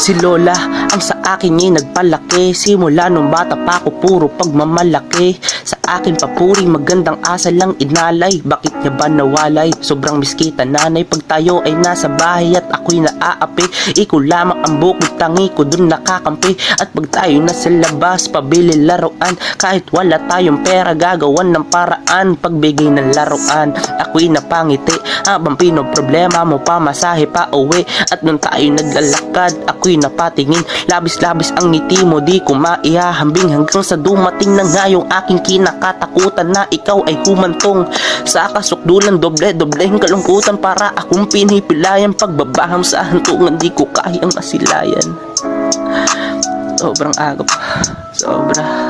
Si Lola ang sa akin niya nagpalaki. Simula nung bata pa ako puro pagmamalaki. Sa akin papuri magandang asa lang inalay. Bakit niya ba nawalay? Sobrang miskita nanay. Pag tayo ay nasa bahay at ako'y naaapi, ikaw lamang ang bukod tangi ko dun nakakampi. At pag tayo nasa labas pabili laruan, kahit wala tayong pera gagawan ng paraan. Pagbigay ng laruan ako'y napangiti habang pinoproblema mo pamasahe pa uwi. At nung tayo naglalakad ako'y napatingin. Labis-labis ang ngiti mo, di ko maihahambing. Hanggang sa dumating na nga yung aking kinakatakutan na ikaw ay humantong sa kasukdulan. Doble-dobleng kalungkutan para akong pinipilayan. Pagbabaham sa hantungan di ko kayang masilayan. Sobrang agap. Sobra.